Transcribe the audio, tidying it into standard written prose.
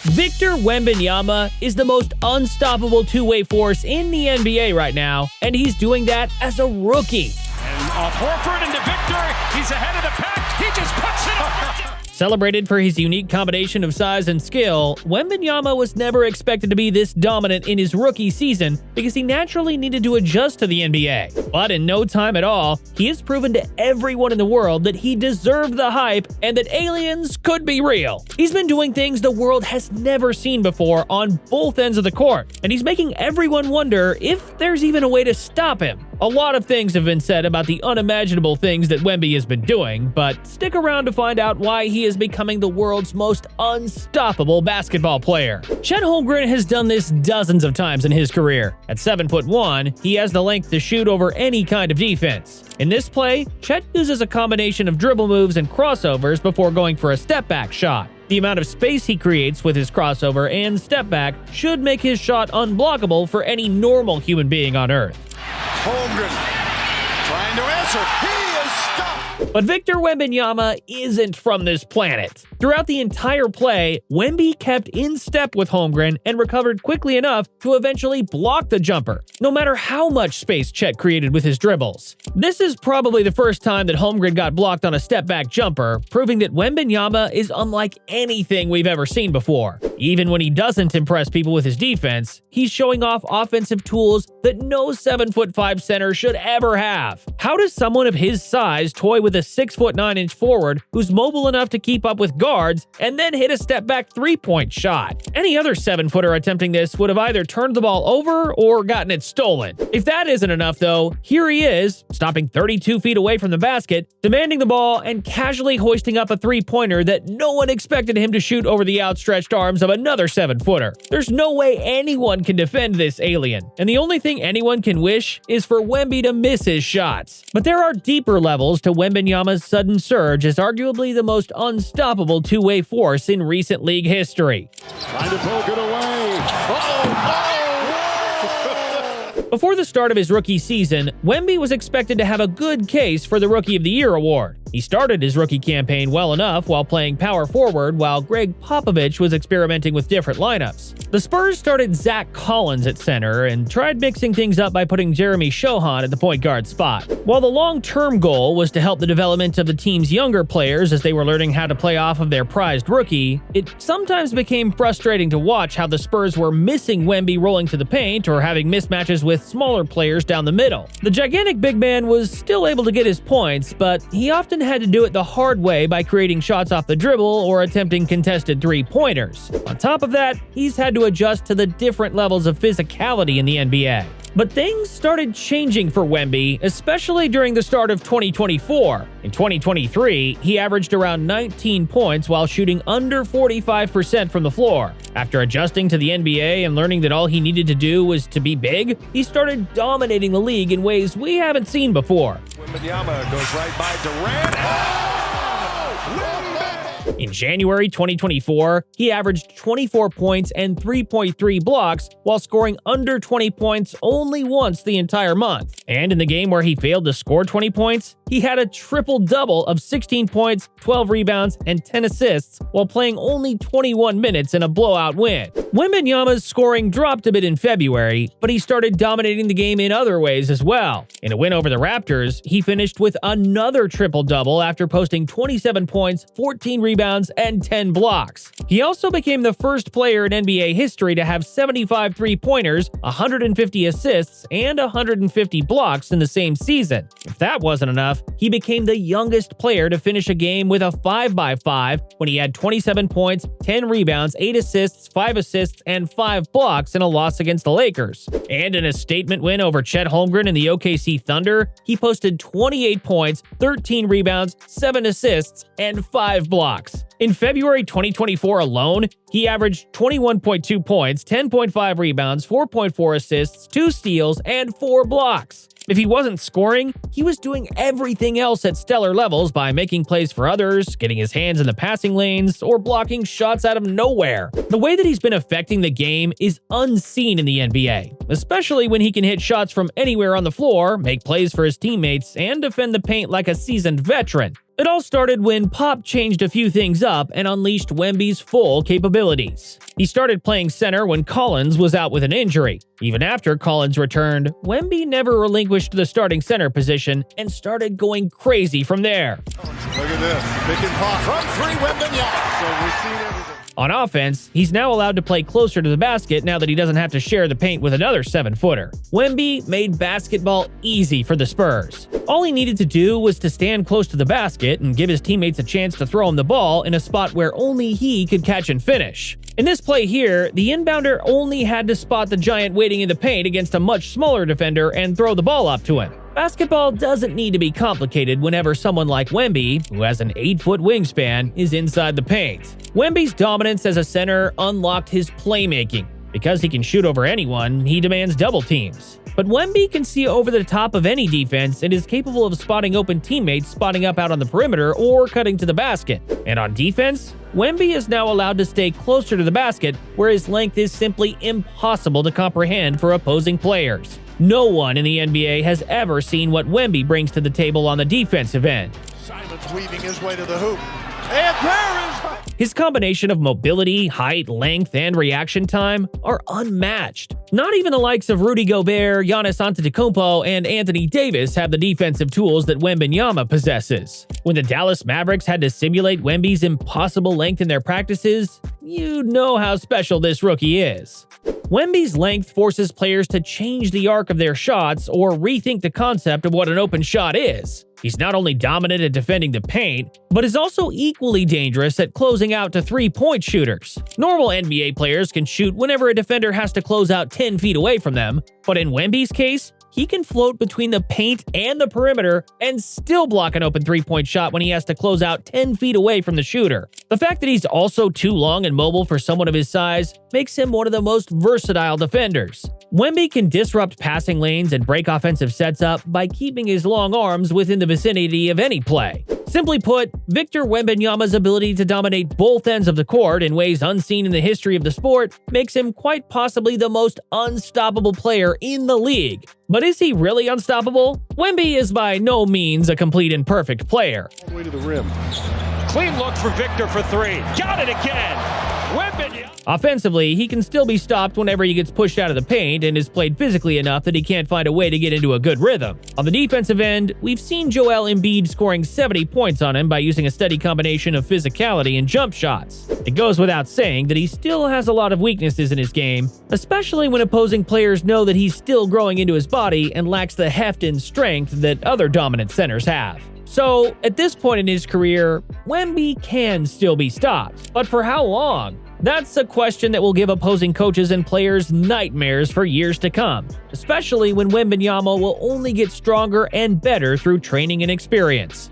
Victor Wembanyama is the most unstoppable two-way force in the NBA right now, and he's doing that as a rookie. And off Horford into Victor, he's ahead of the pack, he just puts it up. Celebrated for his unique combination of size and skill, Wembanyama was never expected to be this dominant in his rookie season because he naturally needed to adjust to the NBA. But in no time at all, he has proven to everyone in the world that he deserved the hype and that aliens could be real. He's been doing things the world has never seen before on both ends of the court, and he's making everyone wonder if there's even a way to stop him. A lot of things have been said about the unimaginable things that Wemby has been doing, but stick around to find out why he is becoming the world's most unstoppable basketball player. Chet Holmgren has done this dozens of times in his career. At 7'1", he has the length to shoot over any kind of defense. In this play, Chet uses a combination of dribble moves and crossovers before going for a step-back shot. The amount of space he creates with his crossover and step-back should make his shot unblockable for any normal human being on Earth. Holmgren trying to answer. He is stopped. But Victor Wembanyama isn't from this planet. Throughout the entire play, Wemby kept in step with Holmgren and recovered quickly enough to eventually block the jumper, no matter how much space Chet created with his dribbles. This is probably the first time that Holmgren got blocked on a step-back jumper, proving that Wembanyama is unlike anything we've ever seen before. Even when he doesn't impress people with his defense, he's showing off offensive tools that no 7'5" center should ever have. How does someone of his size toy with a 6'9" forward who's mobile enough to keep up with guards and then hit a step-back three-point shot? Any other 7-footer attempting this would have either turned the ball over or gotten it stolen. If that isn't enough, though, here he is, stopping 32 feet away from the basket, demanding the ball, and casually hoisting up a three-pointer that no one expected him to shoot over the outstretched arms of another 7-footer. There's no way anyone can defend this alien, and the only thing anyone can wish is for Wemby to miss his shots. But there are deeper levels to Wembanyama's sudden surge as arguably the most unstoppable two-way force in recent league history. Trying to poke it away. Before the start of his rookie season, Wemby was expected to have a good case for the Rookie of the Year award. He started his rookie campaign well enough while playing power forward while Greg Popovich was experimenting with different lineups. The Spurs started Zach Collins at center and tried mixing things up by putting Jeremy Shohan at the point guard spot. While the long-term goal was to help the development of the team's younger players as they were learning how to play off of their prized rookie, it sometimes became frustrating to watch how the Spurs were missing Wemby rolling to the paint or having mismatches with smaller players down the middle. The gigantic big man was still able to get his points, but he often had to do it the hard way by creating shots off the dribble or attempting contested three-pointers. On top of that, he's had to adjust to the different levels of physicality in the NBA. But things started changing for Wemby, especially during the start of 2024. In 2023, he averaged around 19 points while shooting under 45% from the floor. After adjusting to the NBA and learning that all he needed to do was to be big, he started dominating the league in ways we haven't seen before. Wembanyama goes right by Durant. In January 2024, he averaged 24 points and 3.3 blocks while scoring under 20 points only once the entire month. And in the game where he failed to score 20 points, he had a triple-double of 16 points, 12 rebounds, and 10 assists while playing only 21 minutes in a blowout win. Wembanyama's scoring dropped a bit in February, but he started dominating the game in other ways as well. In a win over the Raptors, he finished with another triple-double after posting 27 points, 14 rebounds, and 10 blocks. He also became the first player in NBA history to have 75 three-pointers, 150 assists, and 150 blocks in the same season. If that wasn't enough, he became the youngest player to finish a game with a 5x5 when he had 27 points, 10 rebounds, 8 assists, 5 assists, and 5 blocks in a loss against the Lakers. And in a statement win over Chet Holmgren and the OKC Thunder, he posted 28 points, 13 rebounds, 7 assists, and 5 blocks. In February 2024 alone, he averaged 21.2 points, 10.5 rebounds, 4.4 assists, 2 steals, and 4 blocks. If he wasn't scoring, he was doing everything else at stellar levels by making plays for others, getting his hands in the passing lanes, or blocking shots out of nowhere. The way that he's been affecting the game is unseen in the NBA, especially when he can hit shots from anywhere on the floor, make plays for his teammates, and defend the paint like a seasoned veteran. It all started when Pop changed a few things up and unleashed Wemby's full capabilities. He started playing center when Collins was out with an injury. Even after Collins returned, Wemby never relinquished the starting center position and started going crazy from there. Look at this. Pick and pop. From three, Wembanyama. So we've seen everything. On offense, he's now allowed to play closer to the basket now that he doesn't have to share the paint with another 7-footer. Wemby made basketball easy for the Spurs. All he needed to do was to stand close to the basket and give his teammates a chance to throw him the ball in a spot where only he could catch and finish. In this play here, the inbounder only had to spot the giant waiting in the paint against a much smaller defender and throw the ball up to him. Basketball doesn't need to be complicated whenever someone like Wemby, who has an 8-foot wingspan, is inside the paint. Wemby's dominance as a center unlocked his playmaking. Because he can shoot over anyone, he demands double teams. But Wemby can see over the top of any defense and is capable of spotting open teammates spotting up out on the perimeter or cutting to the basket. And on defense, Wemby is now allowed to stay closer to the basket, where his length is simply impossible to comprehend for opposing players. No one in the NBA has ever seen what Wemby brings to the table on the defensive end. Simon's weaving his way to the hoop. And there is... His combination of mobility, height, length, and reaction time are unmatched. Not even the likes of Rudy Gobert, Giannis Antetokounmpo, and Anthony Davis have the defensive tools that Wembanyama possesses. When the Dallas Mavericks had to simulate Wemby's impossible length in their practices, you know how special this rookie is. Wemby's length forces players to change the arc of their shots or rethink the concept of what an open shot is. He's not only dominant at defending the paint, but is also equally dangerous at closing out to three-point shooters. Normal NBA players can shoot whenever a defender has to close out 10 feet away from them, but in Wemby's case, he can float between the paint and the perimeter and still block an open three-point shot when he has to close out 10 feet away from the shooter. The fact that he's also too long and mobile for someone of his size makes him one of the most versatile defenders. Wemby can disrupt passing lanes and break offensive sets up by keeping his long arms within the vicinity of any play. Simply put, Victor Wembanyama's ability to dominate both ends of the court in ways unseen in the history of the sport makes him quite possibly the most unstoppable player in the league. But is he really unstoppable? Wemby is by no means a complete and perfect player. All the way to the rim. Clean look for Victor for three. Got it again. Wembanyama. Offensively, he can still be stopped whenever he gets pushed out of the paint and is played physically enough that he can't find a way to get into a good rhythm. On the defensive end, we've seen Joel Embiid scoring 70 points on him by using a steady combination of physicality and jump shots. It goes without saying that he still has a lot of weaknesses in his game, especially when opposing players know that he's still growing into his body and lacks the heft and strength that other dominant centers have. So, at this point in his career, Wemby can still be stopped. But for how long? That's a question that will give opposing coaches and players nightmares for years to come, especially when Wembanyama will only get stronger and better through training and experience.